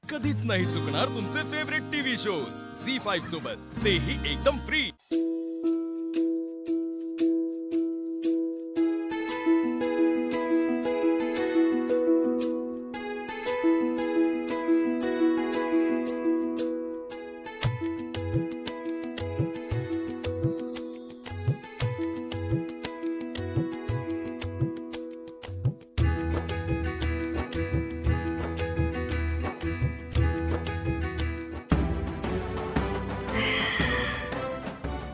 कधीच नाही चुकणार तुमचे फेवरेट टीव्ही शोज झी5 सोबत, तेही एकदम फ्री।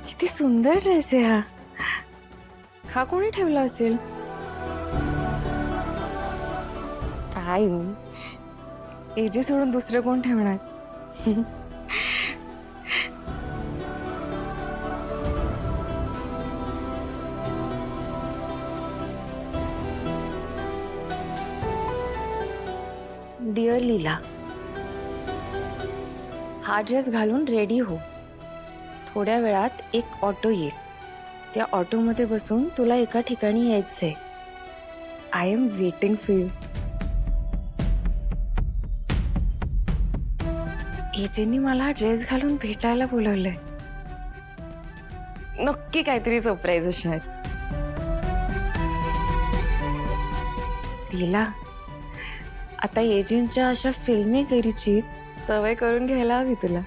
किती सुंदर ड्रेस आहे हा कोणी ठेवला असेल? काय एजी सोडून दुसरं कोण ठेवणार? डिअर लीला, हा ड्रेस घालून रेडी हो। थोड्या वेळात एक ऑटो येईल, त्या ऑटोमध्ये बसून तुला एका ठिकाणी यायचंय। I am waiting for you. एजेंनी मला ड्रेस घालून भेटायला बोलवलंय। नक्की काहीतरी सरप्राईज असणार। लीला, आता एजेंटच्या अशा फिल्मी गैरीची सवय करून घ्यायला हवी तुला।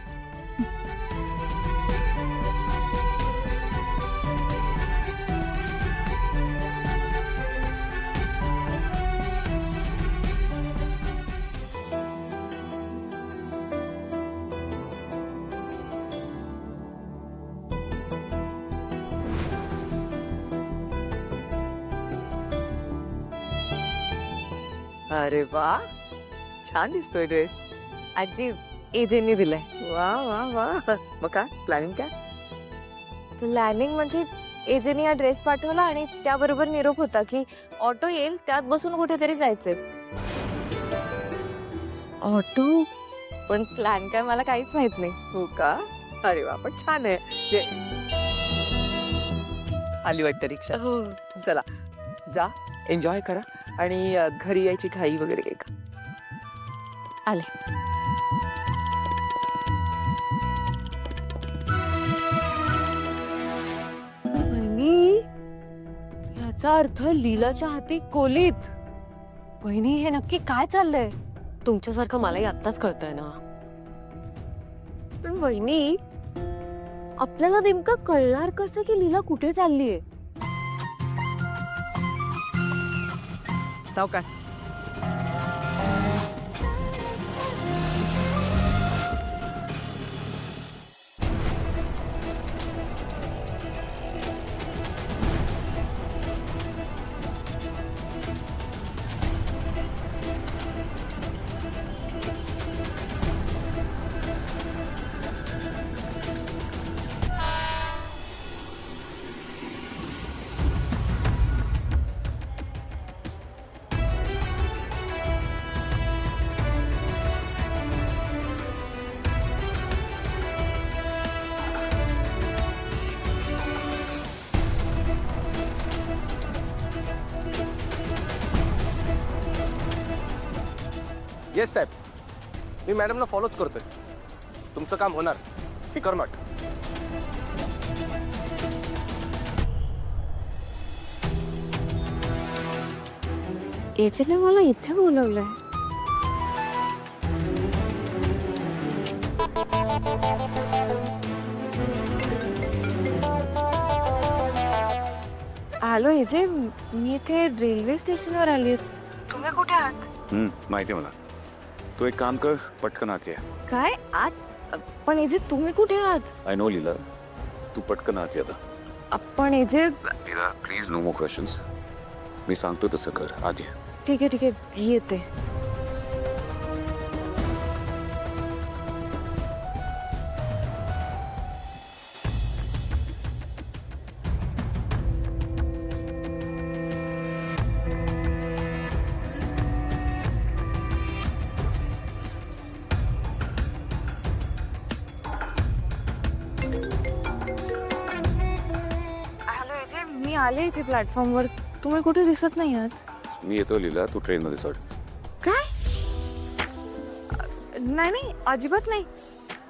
अरे वा, छान दिसतोय ड्रेस। आजी, एजेंनी दिलंय। वा वा वा, मग काय प्लॅनिंग काय? प्लॅनिंग म्हणजे एजेंनी हा ड्रेस पाठवला आणि त्याबरोबर निरोप होता की ऑटो येईल, त्यात बसून कुठेतरी जायचंय। ऑटो? पण प्लॅन काय मला काहीच माहित नाही। हो का? अरे वा, पण छान आहे। ये, आली वाटतं रिक्षा। हो, चला जा, एन्जॉय करा आणि घरी यायची घाई वगैरे काही का? आले। बहिणी, याचा अर्थ लीलाच्या हाती कोलीत। बहिणी, हे नक्की काय चाललंय? तुमच्यासारखं मलाही आत्ताच कळतंय ना। पण वहिनी, आपल्याला नेमकं कळणार कसं की लीला कुठे चाललीये? सावकाश। येस साहेब, मी मॅडमला फॉलोच करतोय। तुमचं काम होणार, फिकर नॉट। एजेंटने मला इथे बोलवलंय। हॅलो एजे, मी इथे रेल्वे स्टेशनवर आली। तुम्ही कुठे आहात? माहिती आहे मला। तू एक काम कर, पटकन आत ये। काय आत? पण एजे तुम्ही कुठे आहात? आय नो लीला, तू पटकन आत ये आता। पण AJ, Leela please, no more questions. मी सांगतो तसं कर, आत ये। ठीक आहे येते। आले इथे प्लॅटफॉर्मवर, तुम्ही कुठे दिसत नाही आहात? मी येतो लीला, तू ट्रेन मध्ये चढ। काय? नाही नाही अजिबात नाही.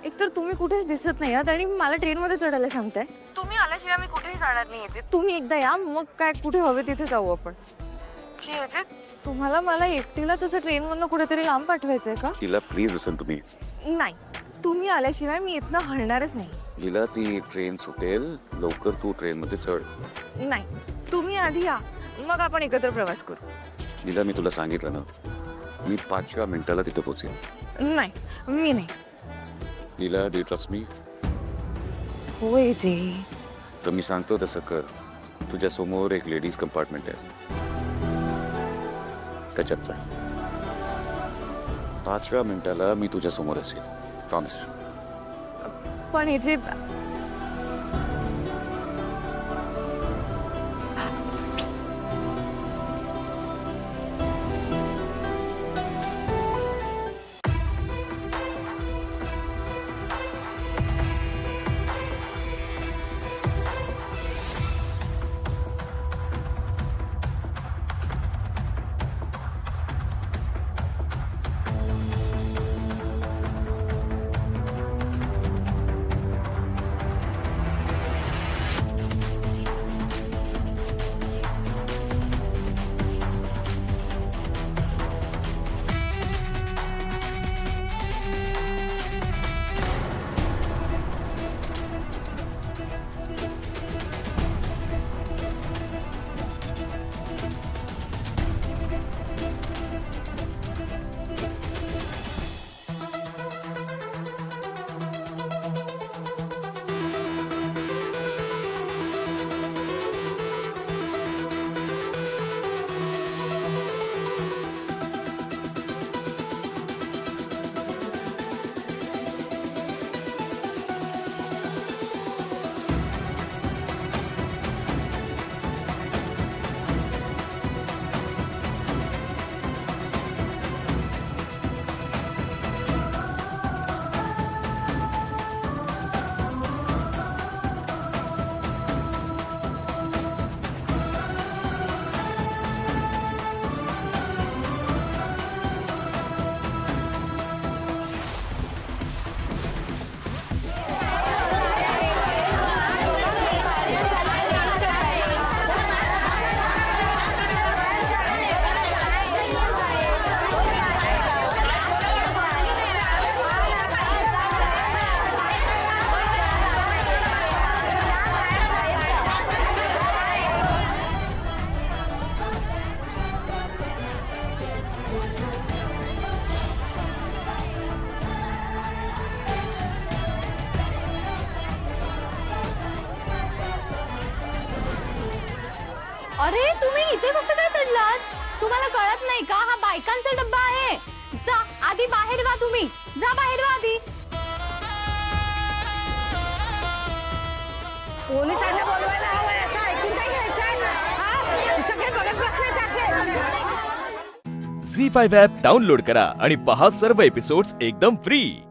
एकतर तुम्ही कुठेच दिसत नाही आहात आणि मला ट्रेनमध्ये चढायला सांगताय. तुम्ही आल्याशिवाय मी कुठेही जाणार नाही. तुम्ही एकदा या, मग काय कुठे हवे तिथे जाऊ आपण. तुम्हाला मला एकटीला तसं ट्रेनमधनं कुठेतरी लांब पाठवायचंय का? हिला प्लीज लिसन टू मी. नाही, तुम्ही आल्याशिवाय मी इथनं हलणारच नाही. हिला ती ट्रेन सुटेल, लवकर तू ट्रेनमध्ये चढ. नाही, तुम्ही आधी या, मग आपण एकत्र प्रवास करू. हिला मी तुला सांगितलं ना, मी 5व्या मिनिटाला तिथे पोहोचेन. नाही, मी नाही. हिला डू ट्रस्ट मी? होय जे. तर मी सांगतो तसं कर. तुझ्या समोर एक लेडीज कंपार्टमेंट आहे, त्याच्यात चढ. 5व्या मिनिटाला मी तुझ्या समोर असेल, प्रॉमिस. पण याचे अरे तुम्ही इथे कसं काय चढलात? तुम्हाला कळत नाही का हा बायकांचा डब्बा आहे? जा आधी बाहेर व्हा. तुम्ही जा बाहेर व्हा आधी. पोलिसांना बोलवायला हवं. याचं ऐकून काय घ्यायचंय? सगळे बघत बसले त्याचे. झी 5 ॲप डाउनलोड करा आणि पहा सर्व एपिसोड्स एकदम फ्री.